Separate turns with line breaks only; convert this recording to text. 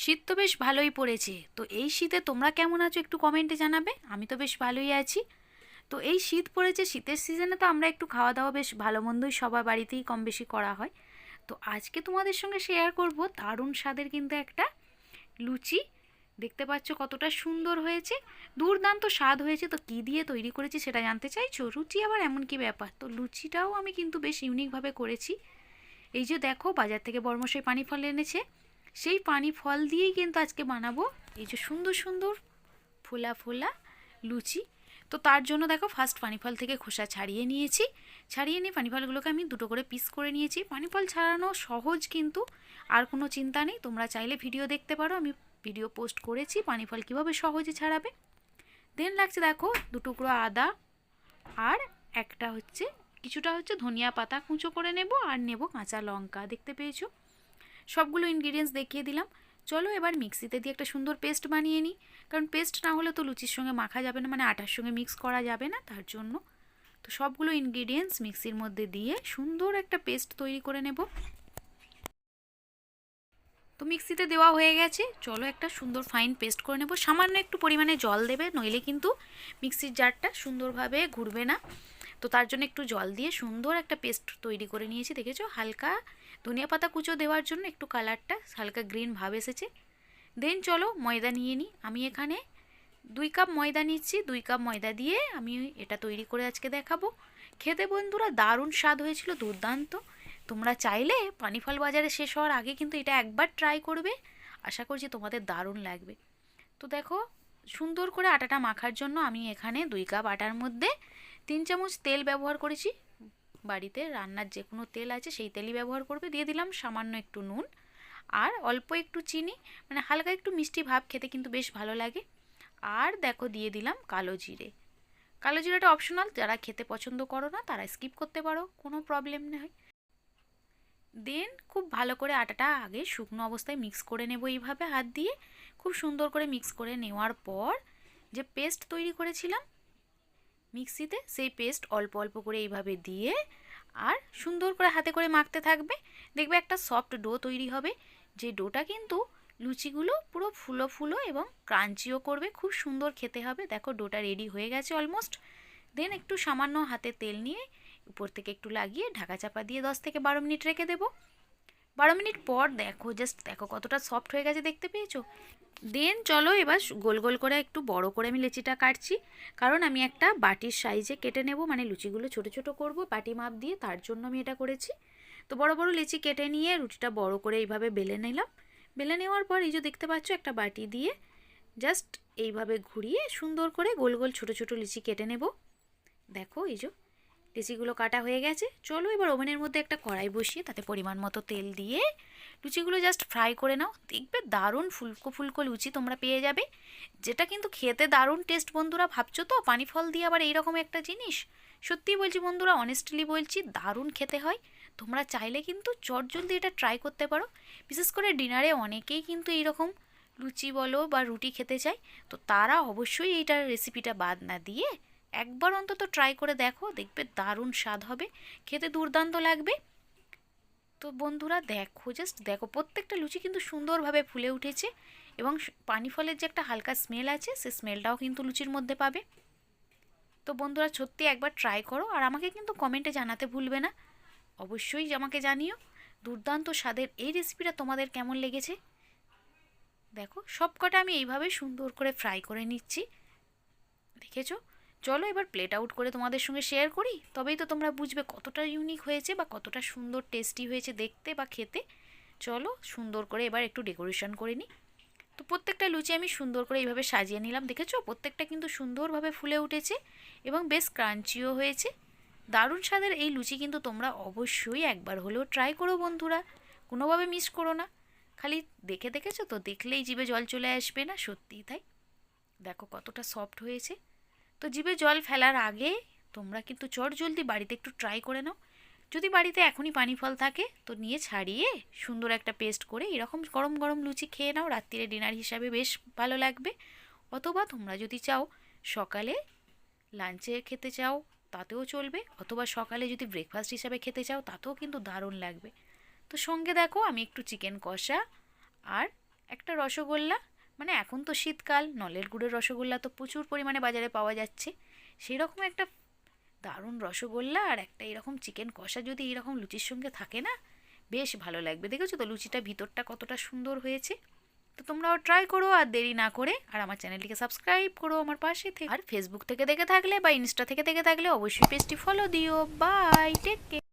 শীত তো বেশ ভালোই পড়েছে। তো এই শীতে তোমরা কেমন আছো একটু কমেন্টে জানাবে। আমি তো বেশ ভালোই আছি। তো এই শীত পড়েছে, শীতের সিজনে তো আমরা একটু খাওয়া দাওয়া বেশ ভালো মন্দই সবার বাড়িতেই কম বেশি করা হয়। তো আজকে তোমাদের সঙ্গে শেয়ার করব দারুণ স্বাদের কিন্তু একটা লুচি। দেখতে পাচ্ছ কতটা সুন্দর হয়েছে, দুর্দান্ত স্বাদ হয়েছে। তো কী দিয়ে তৈরি করেছি সেটা জানতে চাইছো? লুচি আবার এমন কি ব্যাপার? তো লুচিটাও আমি কিন্তু বেশ ইউনিকভাবে করেছি। এই যে দেখো, বাজার থেকে বড়মশাই পানি ফল এনেছে, সেই পানি ফল দিয়েই কিন্তু আজকে বানাবো এই যে সুন্দর সুন্দর ফোলা ফোলা লুচি। তো তার জন্য দেখো, ফার্স্ট পানি ফল থেকে খোসা ছাড়িয়ে নিয়েছি। ছাড়িয়ে নিয়ে পানি ফলগুলোকে আমি দুটো করে পিস করে নিয়েছি। পানি ফল ছাড়ানো সহজ কিন্তু, আর কোনো চিন্তা নেই। তোমরা চাইলে ভিডিও দেখতে পারো, আমি ভিডিও পোস্ট করেছি পানি ফল কীভাবে সহজে ছাড়াবে। দেন লাগছে দেখো দুটুকরো আদা, আর একটা হচ্ছে কিছুটা হচ্ছে ধনিয়া পাতা কুঁচো করে নেব, আর নেব কাঁচা লঙ্কা। দেখতে পেয়েছো? সবগুলো ইনগ্রিডিয়েন্টস দেখিয়ে দিলাম। চলো এবার মিক্সিতে দিয়ে একটা সুন্দর পেস্ট বানিয়ে নিই, কারণ পেস্ট না হলে তো লুচির সঙ্গে মাখা যাবে না, মানে আটার সঙ্গে মিক্স করা যাবে না, তার জন্য। তো সবগুলো ইনগ্রিডিয়েন্টস মিক্সির মধ্যে দিয়ে সুন্দর একটা পেস্ট তৈরি করে নেব। তো মিক্সিতে দেওয়া হয়ে গেছে, চলো একটা সুন্দর ফাইন পেস্ট করে নেব। সামান্য একটু পরিমাণে জল দেবে, নইলে কিন্তু মিক্সির জারটা সুন্দরভাবে ঘুরবে না। তো তার জন্য একটু জল দিয়ে সুন্দর একটা পেস্ট তৈরি করে নিয়েছি। দেখেছো, হালকা ধনিয়া পাতা কুচো দেওয়ার জন্য একটু কালারটা হালকা গ্রিন ভাব এসেছে। দেন চলো ময়দা নিয়ে নিই। আমি এখানে 2 কাপ ময়দা নিচ্ছি। 2 কাপ ময়দা দিয়ে আমি এটা তৈরি করে আজকে দেখাবো। খেতে বন্ধুরা দারুণ স্বাদ হয়েছিল, দুর্দান্ত। তোমরা চাইলে পানিফল বাজারে শেষ হওয়ার আগে কিন্তু এটা একবার ট্রাই করবে, আশা করছি তোমাদের দারুণ লাগবে। তো দেখো, সুন্দর করে আটাটা মাখার জন্য আমি এখানে 2 কাপ আটার মধ্যে 3 চামচ তেল ব্যবহার করেছি। বাড়িতে রান্নার যে কোনো তেল আছে সেই তেলই ব্যবহার করবে। দিয়ে দিলাম সামান্য একটু নুন, আর অল্প একটু চিনি, মানে হালকা একটু মিষ্টি ভাব, খেতে কিন্তু বেশ ভালো লাগে। আর দেখো দিয়ে দিলাম কালো জিরে। কালো জিরাটা অপশনাল, যারা খেতে পছন্দ করো না তারা স্কিপ করতে পারো, কোনো প্রবলেম নেই। দেন খুব ভালো করে আটাটা আগে শুকনো অবস্থায় মিক্স করে নেব এইভাবে হাত দিয়ে। খুব সুন্দর করে মিক্স করে নেওয়ার পর যে পেস্ট তৈরি করেছিলাম মিক্সিতে, সেই পেস্ট অল্প অল্প করে এইভাবে দিয়ে আর সুন্দর করে হাতে করে মাখতে থাকবে। দেখবে একটা সফট ডো তৈরি হবে, যে ডোটা কিন্তু লুচিগুলো পুরো ফুলো ফুলো এবং ক্রাঞ্চিও করবে, খুব সুন্দর খেতে হবে। দেখো ডোটা রেডি হয়ে গেছে অলমোস্ট। দেন একটু সামান্য হাতে তেল নিয়ে উপর থেকে একটু লাগিয়ে ঢাকা চাপা দিয়ে 10 থেকে 12 মিনিট রেখে দেবো। 12 মিনিট পর দেখো, জাস্ট দেখো কতটা সফট হয়ে গেছে, দেখতে পেয়েছো? দেন চলো এবার গোল গোল করে একটু বড় করে আমি লেচিটা কাটছি, কারণ আমি একটা বাটির সাইজে কেটে নেব, মানে লুচিগুলো ছোট ছোট করব বাটি মাপ দিয়ে, তার জন্য আমি এটা করেছি। তো বড় বড় লেচি কেটে নিয়ে রুটিটা বড় করে এইভাবে বেলে নিলাম। বেলে নেওয়ার পর এই যে দেখতে পাচ্ছ, একটা বাটি দিয়ে জাস্ট এইভাবে ঘুরিয়ে সুন্দর করে গোল গোল ছোট ছোট লিচি কেটে নেব। দেখো এই যে লিচিগুলো কাটা হয়ে গেছে। চলো এবার ওভেনের মধ্যে একটা কড়াই বসিয়ে তাতে পরিমাণ মতো তেল দিয়ে লুচিগুলো জাস্ট ফ্রাই করে নাও। দেখবে দারুণ ফুলকো ফুলকো লুচি তোমরা পেয়ে যাবে, যেটা কিন্তু খেতে দারুণ টেস্ট। বন্ধুরা ভাবছো তো পানি ফল দিয়ে আবার এইরকম একটা জিনিস? সত্যিই বলছি বন্ধুরা, অনেস্টলি বলছি, দারুণ খেতে হয়। তোমরা চাইলে কিন্তু চটজলদি এটা ট্রাই করতে পারো। বিশেষ করে ডিনারে অনেকেই কিন্তু এইরকম লুচি বলো বা রুটি খেতে চায়, তো তারা অবশ্যই এইটার রেসিপিটা বাদ না দিয়ে একবার অন্তত ট্রাই করে দেখো, দেখবে দারুণ স্বাদ হবে, খেতে দুর্দান্ত লাগবে। তো বন্ধুরা দেখো, জাস্ট দেখো প্রত্যেকটা লুচি কিন্তু সুন্দরভাবে ফুলে উঠেছে, এবং পানি ফলের যে একটা হালকা স্মেল আছে, সে স্মেলটাও কিন্তু লুচির মধ্যে পাবে। তো বন্ধুরা সত্যি একবার ট্রাই করো, আর আমাকে কিন্তু কমেন্টে জানাতে ভুলবে না, অবশ্যই আমাকে জানিও দুর্দান্ত স্বাদের এই রেসিপিটা তোমাদের কেমন লেগেছে। দেখো সবকটা আমি এইভাবে সুন্দর করে ফ্রাই করে নিচ্ছি, দেখেছো? চলো এবার প্লেট আউট করে তোমাদের সঙ্গে শেয়ার করি, তবেই তো তোমরা বুঝবে কতটা ইউনিক হয়েছে বা কতটা সুন্দর টেস্টি হয়েছে দেখতে বা খেতে। চলো সুন্দর করে এবার একটু ডেকোরেশন করে নিই। তো প্রত্যেকটা লুচি আমি সুন্দর করে এইভাবে সাজিয়ে নিলাম, দেখেছো প্রত্যেকটা কিন্তু সুন্দরভাবে ফুলে উঠেছে এবং বেশ ক্রাঞ্চিও হয়েছে। দারুণ স্বাদের এই লুচি কিন্তু তোমরা অবশ্যই একবার হলেও ট্রাই করো বন্ধুরা, কোনোভাবে মিস করো না। খালি দেখে দেখেছো তো, দেখলেই জিভে জল চলে আসবে না? সত্যিই তাই। দেখো কতটা সফট হয়েছে। তো জিভে জল ফেলার আগে তোমরা কিন্তু চটজলদি বাড়িতে একটু ট্রাই করে নাও। যদি বাড়িতে এখনই পানি ফল থাকে তো নিয়ে ছাড়িয়ে সুন্দর একটা পেস্ট করে এরকম গরম গরম লুচি খেয়ে নাও, রাত্রিরে ডিনার হিসাবে বেশ ভালো লাগবে। অথবা তোমরা যদি চাও সকালে লাঞ্চে খেতে চাও তাতেও চলবে, অথবা সকালে যদি ব্রেকফাস্ট হিসাবে খেতে চাও তাতেও কিন্তু দারুণ লাগবে। তো সঙ্গে দেখো আমি একটু চিকেন কষা আর একটা রসগোল্লা, মানে এখন তো শীতকাল, নলের গুড়ের রসগোল্লা তো প্রচুর পরিমাণে বাজারে পাওয়া যাচ্ছে, সেই রকম একটা দারুণ রসগোল্লা আর একটা এরকম চিকেন কষা যদি এরকম লুচির সঙ্গে থাকে না, বেশ ভালো লাগবে। দেখেছো তো লুচিটা ভিতরটা কতটা সুন্দর হয়েছে। তো তোমরাও ট্রাই করো আর দেরি না করে, আর আমার চ্যানেলটিকে সাবস্ক্রাইব করো আমার পাশে থেকে। আর ফেসবুক থেকে দেখে থাকলে বা ইনস্টা থেকে দেখে থাকলে অবশ্যই পেজটি ফলো দিও। Bye, take care.